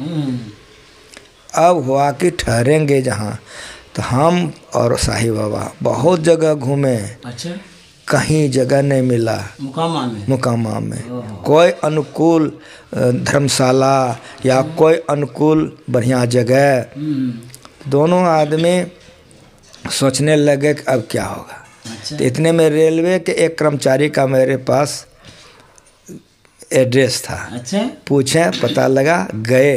अब हुआ कि ठहरेंगे जहाँ, तो हम और साहिब बाबा बहुत जगह घूमे। अच्छा। कहीं जगह नहीं मिला। मुकामा में कोई अनुकूल धर्मशाला या कोई अनुकूल बढ़िया जगह। दोनों आदमी सोचने लगे कि अब क्या होगा। अच्छा। तो इतने में रेलवे के एक कर्मचारी का मेरे पास एड्रेस था। अच्छा। पूछे, पता लगा, गए।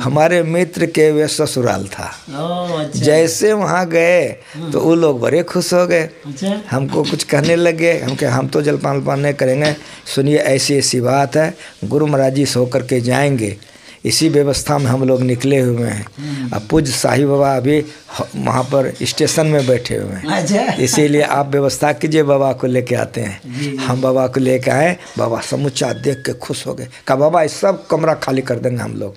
हमारे मित्र के वे ससुराल था। अच्छा। जैसे वहाँ गए तो वो लोग बड़े खुश हो गए। अच्छा। हमको कुछ कहने लगे। हम तो जलपान वलपान नहीं करेंगे, सुनिए ऐसी ऐसी बात है, गुरु महाराज जी सो करके जाएंगे, इसी व्यवस्था में हम लोग निकले हुए हैं। अब पूज्य साहिब बाबा अभी वहाँ पर स्टेशन में बैठे हुए हैं, इसीलिए आप व्यवस्था कीजिए, बाबा को लेके आते हैं। हम बाबा को लेके आए। बाबा समूचा देख के खुश हो गए। कहा बाबा इस सब कमरा खाली कर देंगे हम लोग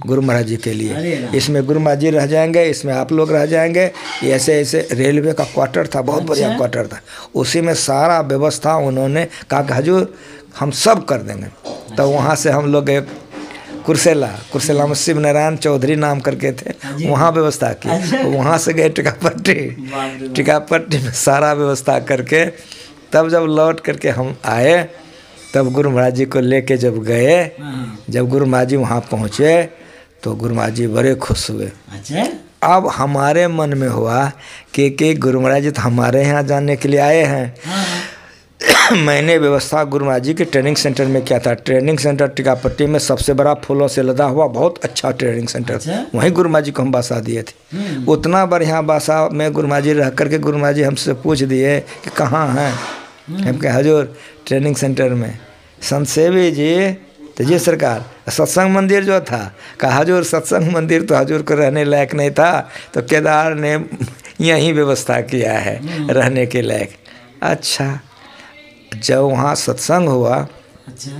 गुरु महाराज जी के लिए, इसमें गुरु महाराज जी रह जाएंगे, इसमें आप लोग रह जाएंगे। ऐसे ऐसे रेलवे का क्वार्टर था, बहुत बढ़िया क्वार्टर था, उसी में सारा व्यवस्था उन्होंने कहा कि हजूर हम सब कर देंगे। तो वहाँ से हम लोग एक कुर्सेला में शिव नारायण चौधरी नाम करके थे, वहाँ व्यवस्था की। वहाँ से गए टिकापट्टी में सारा व्यवस्था करके, तब जब लौट करके हम आए, तब गुरु महाराज जी को लेके जब गए, जब गुरु महाराज जी वहाँ पहुँचे तो गुरु महाराज जी बड़े खुश हुए। अब हमारे मन में हुआ कि गुरु महाराज जी तो हमारे यहाँ जाने के लिए आए हैं, मैंने व्यवस्था गुरु महाराज जी के ट्रेनिंग सेंटर में किया था। ट्रेनिंग सेंटर टीकापट्टी में सबसे बड़ा फूलों से लदा हुआ बहुत अच्छा ट्रेनिंग सेंटर। अच्छा? वहीं गुरु महाराज जी को हम बासा दिए थे। उतना बढ़िया बासा में गुरु महाराज जी रह करके गुरु महाराज जी हमसे पूछ दिए कि कहाँ हैं। हम कहे हजूर ट्रेनिंग सेंटर में। संत सेवी जी तो जी सरकार सत्संग मंदिर जो था, कहा हजूर सत्संग मंदिर तो हजूर को रहने लायक नहीं था, तो केदार ने यहीं व्यवस्था किया है रहने के लायक। अच्छा, जब वहाँ सत्संग हुआ अच्छा,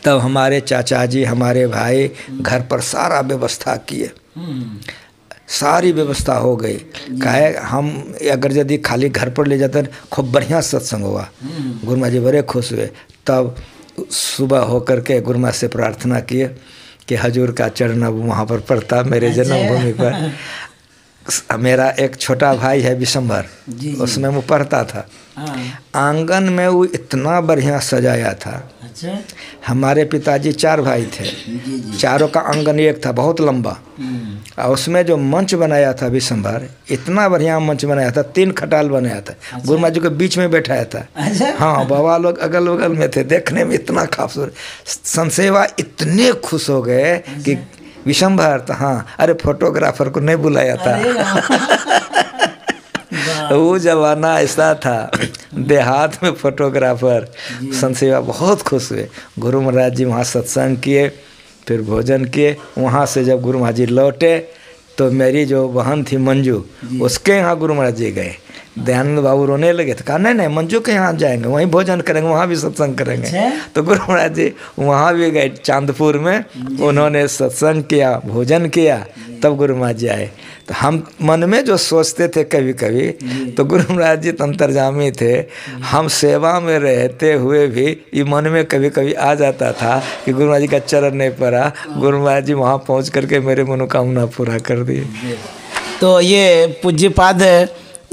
तब हमारे चाचा जी हमारे भाई घर पर सारा व्यवस्था किए। सारी व्यवस्था हो गई। काहे हम अगर यदि खाली घर पर ले जाते खूब बढ़िया सत्संग हुआ। गुरु महाराज जी बड़े खुश हुए। तब सुबह होकर के गुरु महाराज से प्रार्थना किए कि हजूर का चरण अब वहाँ पर पड़ता मेरे जन्मभूमि पर। मेरा एक छोटा भाई है विशंभर, उसमें वो पढ़ता था। आंगन में वो इतना बढ़िया सजाया था। अच्छा, हमारे पिताजी 4 भाई थे, चारों का आंगन एक था बहुत लंबा, और उसमें जो मंच बनाया था विशंभर, इतना बढ़िया मंच बनाया था। 3 खटाल बनाया था। अच्छा? गुरु महाराज जी को बीच में बैठाया था। अच्छा? हाँ, बाबा लोग अगल बगल में थे। देखने में इतना खूबसूरत। संसेवा इतने खुश हो गए कि विशंभर तो हाँ, अरे फोटोग्राफर को नहीं बुलाया था। वो जमाना ऐसा था, देहात में फोटोग्राफर। संसेवा बहुत खुश हुए। गुरु महाराज जी वहाँ सत्संग किए, फिर भोजन किए। वहाँ से जब गुरु महाराज जी लौटे तो मेरी जो बहन थी मंजू, उसके यहाँ गुरु महाराज जी गए। दयानंद बाबू रोने लगे तो कहा नहीं नहीं मंजू के यहाँ जाएंगे, वहीं भोजन करेंगे, वहाँ भी सत्संग करेंगे। तो गुरु महाराज जी वहाँ भी गए चांदपुर में, उन्होंने सत्संग किया, भोजन किया, तब गुरु महाराज जी आए। तो हम मन में जो सोचते थे कभी कभी, तो गुरु महाराज जी अंतर्जामी थे। हम सेवा में रहते हुए भी ये मन में कभी कभी आ जाता था कि गुरु महाराज जी का चरण नहीं पड़ा। गुरु महाराज जी वहाँ पहुँच करके मेरे मनोकामना पूरा कर दिए। तो ये पूज्यपाद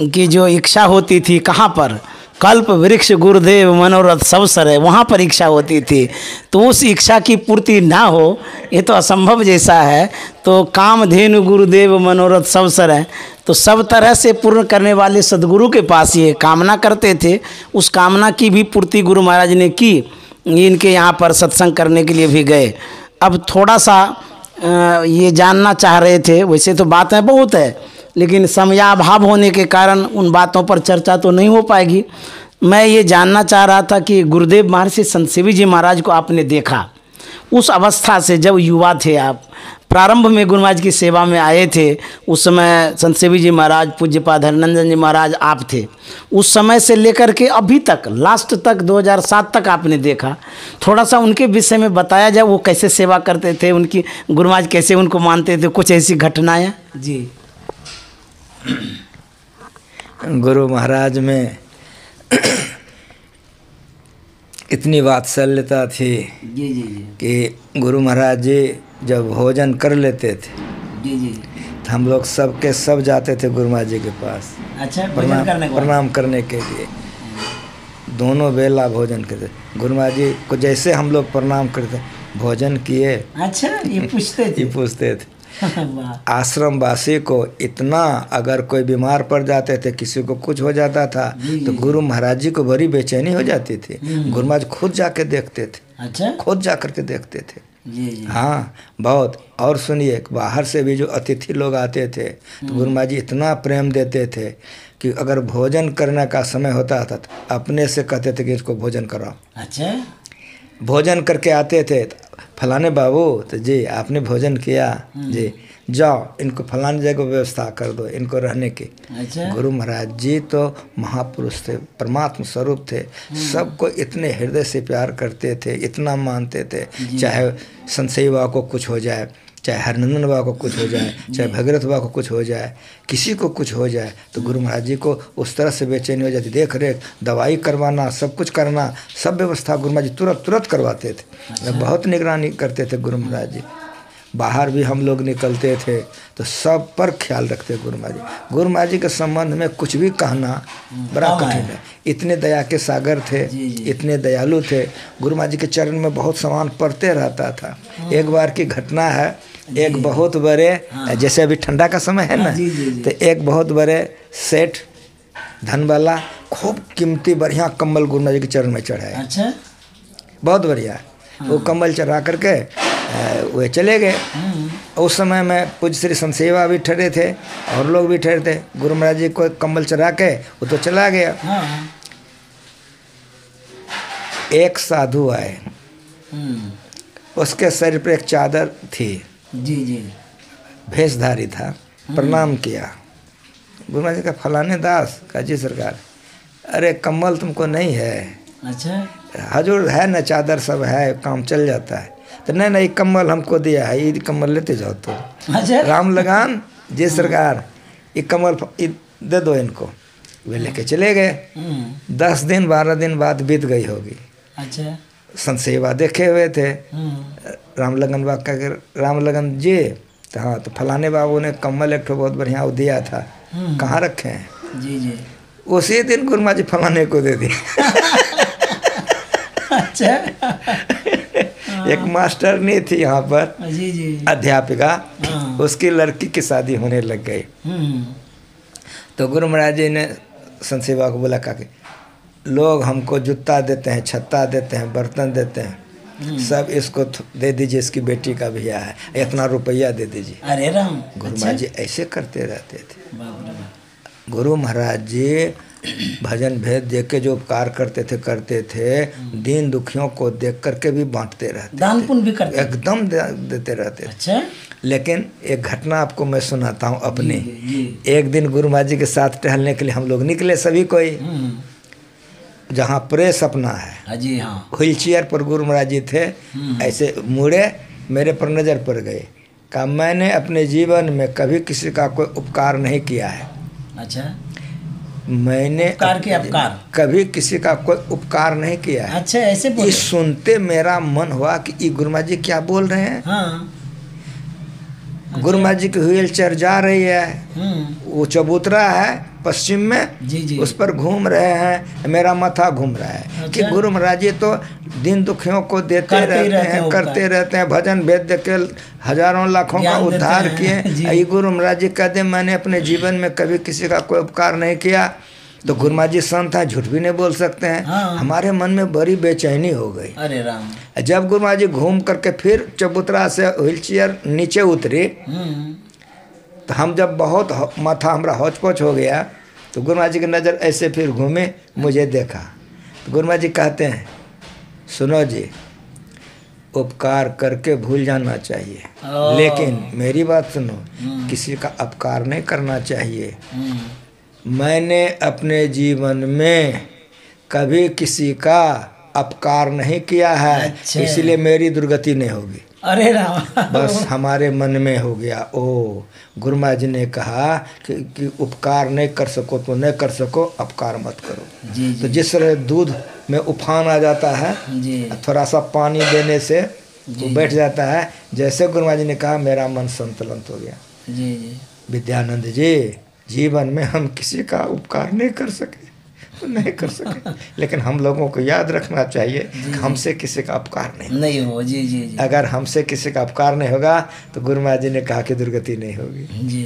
की जो इच्छा होती थी कहाँ पर, कल्प वृक्ष गुरुदेव मनोरथ सब सर है, वहाँ पर इच्छा होती थी। तो उस इच्छा की पूर्ति ना हो ये तो असंभव जैसा है। तो कामधेनु गुरुदेव मनोरथ सब सर है, तो सब तरह से पूर्ण करने वाले सदगुरु के पास ये कामना करते थे। उस कामना की भी पूर्ति गुरु महाराज ने की। इनके यहाँ पर सत्संग करने के लिए भी गए। अब थोड़ा सा ये जानना चाह रहे थे, वैसे तो बातें बहुत है लेकिन समयाभाव होने के कारण उन बातों पर चर्चा तो नहीं हो पाएगी। मैं ये जानना चाह रहा था कि गुरुदेव महर्षि संत सेवी जी महाराज को आपने देखा उस अवस्था से, जब युवा थे आप, प्रारंभ में गुरु महाराज की सेवा में आए थे, उस समय संत सेवी जी महाराज, पूज्यपाद हरिनंदन जी महाराज आप थे। उस समय से लेकर के अभी तक, लास्ट तक 2007 तक आपने देखा। थोड़ा सा उनके विषय में बताया जाए, वो कैसे सेवा करते थे, उनकी गुरु महाराज कैसे उनको मानते थे, कुछ ऐसी घटनाएँ। जी, गुरु महाराज में इतनी वात्सल्यता थी जी जी कि गुरु महाराज जी जब भोजन कर लेते थे जी तो हम लोग सबके सब जाते थे गुरु महाराज जी के पास। अच्छा, प्रणाम करने के लिए। दोनों बेला भोजन करते। गुरु महाराज जी को जैसे हम लोग प्रणाम करते, भोजन किए। अच्छा, ये पूछते थे। आश्रम वासी को इतना, अगर कोई बीमार पड़ जाते थे, किसी को कुछ हो जाता था, तो गुरु महाराज जी को बड़ी बेचैनी हो जाती थी। गुरु महाराज खुद जाके देखते थे। अच्छा, खुद जा करके देखते थे। जी। हाँ, बहुत। और सुनिए, बाहर से भी जो अतिथि लोग आते थे तो गुरु महाराज जी इतना प्रेम देते थे कि अगर भोजन करने का समय होता था तो अपने से कहते थे कि इसको भोजन कराओ। अच्छा, भोजन करके आते थे, फलाने बाबू, तो जी आपने भोजन किया, जी जाओ इनको फलाने जगह व्यवस्था कर दो, इनको रहने की। अच्छा, गुरु महाराज जी तो महापुरुष थे, परमात्मा स्वरूप थे। सबको इतने हृदय से प्यार करते थे, इतना मानते थे। चाहे संत सेवी बाबा को कुछ हो जाए, चाहे हरिनंदन बाबा को कुछ हो जाए, चाहे भगीरथ बाबा को कुछ हो जाए, किसी को कुछ हो जाए, तो गुरु महाराज जी को उस तरह से बेचैनी हो जाती। देख रेख, दवाई करवाना, सब कुछ करना, सब व्यवस्था गुरु महाराज जी तुरंत करवाते थे। बहुत निगरानी करते थे गुरु महाराज जी। बाहर भी हम लोग निकलते थे तो सब पर ख्याल रखते गुरु महाराज जी। गुरु महाराज जी के संबंध में कुछ भी कहना बड़ा कठिन है। इतने दया के सागर थे, इतने दयालु थे। गुरु महाराज जी के चरण में बहुत सामान पड़ते रहता था। एक बार की घटना है, एक बहुत बड़े, जैसे अभी ठंडा का समय है ना, तो एक बहुत बड़े सेठ धन वाला खूब कीमती बढ़िया कम्बल गुरु महाराज के चरण में चढ़ाए। अच्छा, बहुत बढ़िया। वो कम्बल चढ़ा करके वे चले गए। उस समय में पूज्य श्री संत सेवा भी ठहरे थे और लोग भी ठहरे थे। गुरु महाराज जी को कम्बल चढ़ा के वो तो चला गया। एक साधु आए, उसके शरीर पर एक चादर थी, जी जी, भेषधारी था। प्रणाम किया। गुरु महाराज का फलाने दास का जी सरकार, अरे कम्बल तुमको नहीं है? अच्छा, हजूर है ना, चादर सब है, काम चल जाता है। तो नहीं नहीं, कम्बल हमको दिया है, ये कम्बल लेते जाओ। तो अच्छा, राम लगान जी सरकार, ये कम्बल दे दो इनको। वे लेके चले गए। 10 दिन 12 दिन बाद बीत गई होगी। अच्छा, संत सेवा देखे हुए थे। राम लगन बाबा का, राम लगन जी, तो हाँ, तो फलाने बाबू ने कम्बल एक ठो बहुत बढ़िया वो दिया था, कहाँ रखे हैं? जी जी। उसी दिन गुरु महाराज जी फलाने को दे दी। अच्छा, एक मास्टर नहीं थी यहाँ पर, जी जी, अध्यापिका, उसकी लड़की की शादी होने लग गई। तो गुरु महाराज जी ने संत सेवा को बोला, काके लोग हमको जूता देते हैं, छत्ता देते हैं, बर्तन देते हैं, सब इसको दे दीजिए, इसकी बेटी का भैया है, इतना रुपया दे दीजिए। अरे राम, गुरु महाराज जी ऐसे करते रहते थे। बाप रे बाप। गुरु महाराज जी भजन भेद देख के जो उपकार करते थे, दीन दुखियों को देख करके भी बांटते रहते, दान पुण्य भी करते, एकदम देते रहते। अच्छा, लेकिन एक घटना आपको मैं सुनाता हूँ अपनी। एक दिन गुरु महाराज जी के साथ टहलने के लिए हम लोग निकले, सभी कोई, जहाँ प्रेस अपना है, जी हाँ, व्हील चेयर पर गुरु महाराज जी थे। ऐसे मुड़े, मेरे पर नज़र पड़ गई। कहा, मैंने अपने जीवन में कभी किसी का कोई उपकार नहीं किया है। अच्छा, मैंने उपकार के अपकार, कभी किसी का कोई उपकार नहीं किया है। अच्छा, ऐसे बोले। ये सुनते मेरा मन हुआ कि ये गुरु महाराज जी क्या बोल रहे हैं। हाँ, गुरु महाराज जी की व्हील चेयर जा रही है, वो चबूतरा है पश्चिम में, जी जी, उस पर घूम रहे हैं, मेरा माथा घूम रहा है। अच्छा। कि गुरु महाराज जी तो दिन दुखियों को देते करते रहते हैं, भजन भेद दे के हजारों लाखों का उद्धार किए। ये गुरु महाराज जी कहते मैंने अपने जीवन में कभी किसी का कोई उपकार नहीं किया। तो गुरु महाराज जी संत हैं, झूठ भी नहीं बोल सकते हैं। हाँ। हमारे मन में बड़ी बेचैनी हो गई। अरे राम, जब गुरु महाराज जी घूम करके फिर चबूतरा से व्हील चेयर नीचे उतरी, तो हम जब बहुत माथा हमारा हौच पौच हो गया, तो गुरु महाराज जी की नज़र ऐसे फिर घूमे, मुझे देखा। तो गुरु महाराज जी कहते हैं, सुनो जी, उपकार करके भूल जाना चाहिए, लेकिन मेरी बात सुनो, किसी का अपकार नहीं करना चाहिए। मैंने अपने जीवन में कभी किसी का अपकार नहीं किया है। अच्छा। इसलिए मेरी दुर्गति नहीं होगी। अरे राम, बस हमारे मन में हो गया। ओ, गुरु महाराज जी ने कहा कि उपकार नहीं कर सको तो नहीं कर सको, अपकार मत करो। जी, तो जिस तरह दूध में उफान आ जाता है, थोड़ा सा पानी देने से वो बैठ जाता है, जैसे गुरु महाराज जी ने कहा, मेरा मन संतुलित हो गया। जी जी, विद्यानंद जी, जीवन में हम किसी का उपकार नहीं कर सके तो नहीं कर सके, लेकिन हम लोगों को याद रखना चाहिए कि हमसे किसी का उपकार नहीं हो। जी जी जी, अगर हमसे किसी का उपकार नहीं होगा तो गुरु महाराज जी ने कहा कि दुर्गति नहीं होगी। जी,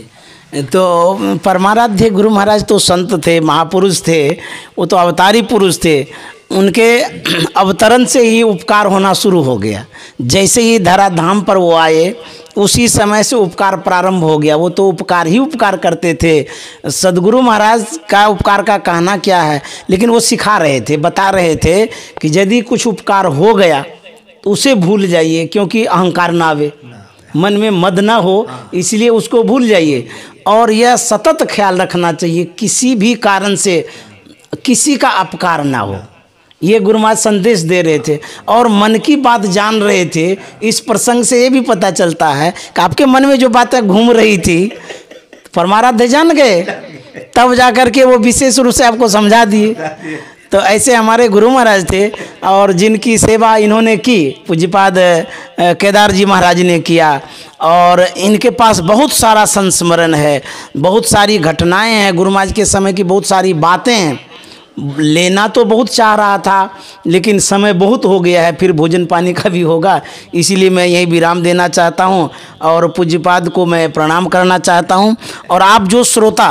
तो परमाराध्य गुरु महाराज तो संत थे, महापुरुष थे, वो तो अवतारी पुरुष थे। उनके अवतरण से ही उपकार होना शुरू हो गया। जैसे ही धराधाम पर वो आए, उसी समय से उपकार प्रारंभ हो गया। वो तो उपकार ही उपकार करते थे। सदगुरु महाराज का उपकार का कहना क्या है, लेकिन वो सिखा रहे थे, बता रहे थे कि यदि कुछ उपकार हो गया तो उसे भूल जाइए, क्योंकि अहंकार ना आवे, मन में मद ना हो, इसलिए उसको भूल जाइए। और यह सतत ख्याल रखना चाहिए, किसी भी कारण से किसी का अपकार ना हो। ये गुरु महाराज संदेश दे रहे थे और मन की बात जान रहे थे। इस प्रसंग से ये भी पता चलता है कि आपके मन में जो बातें घूम रही थी, परमाराध्य जान गए, तब जाकर के वो विशेष रूप से आपको समझा दिए। तो ऐसे हमारे गुरु महाराज थे और जिनकी सेवा इन्होंने की, पूज्यपाद केदार जी महाराज ने किया। और इनके पास बहुत सारा संस्मरण है, बहुत सारी घटनाएं हैं, गुरु महाराज के समय की बहुत सारी बातें हैं। लेना तो बहुत चाह रहा था, लेकिन समय बहुत हो गया है, फिर भोजन पानी का भी होगा, इसीलिए मैं यही विराम देना चाहता हूं और पूज्यपाद को मैं प्रणाम करना चाहता हूं। और आप जो श्रोता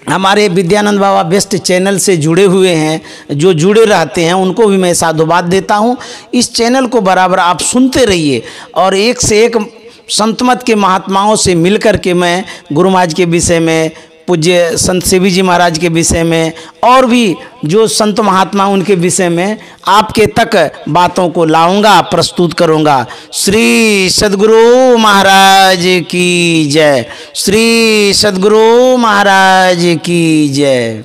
हमारे विद्यानंद बाबा बेस्ट चैनल से जुड़े हुए हैं, जो जुड़े रहते हैं, उनको भी मैं साधुवाद देता हूं। इस चैनल को बराबर आप सुनते रहिए और एक से एक संत मत के महात्माओं से मिलकर के मैं गुरु महाराज के विषय में, पूज्य संत सेवी जी महाराज के विषय में और भी जो संत महात्मा उनके विषय में आपके तक बातों को लाऊंगा, प्रस्तुत करूंगा। श्री सद्गुरु महाराज की जय। श्री सद्गुरु महाराज की जय।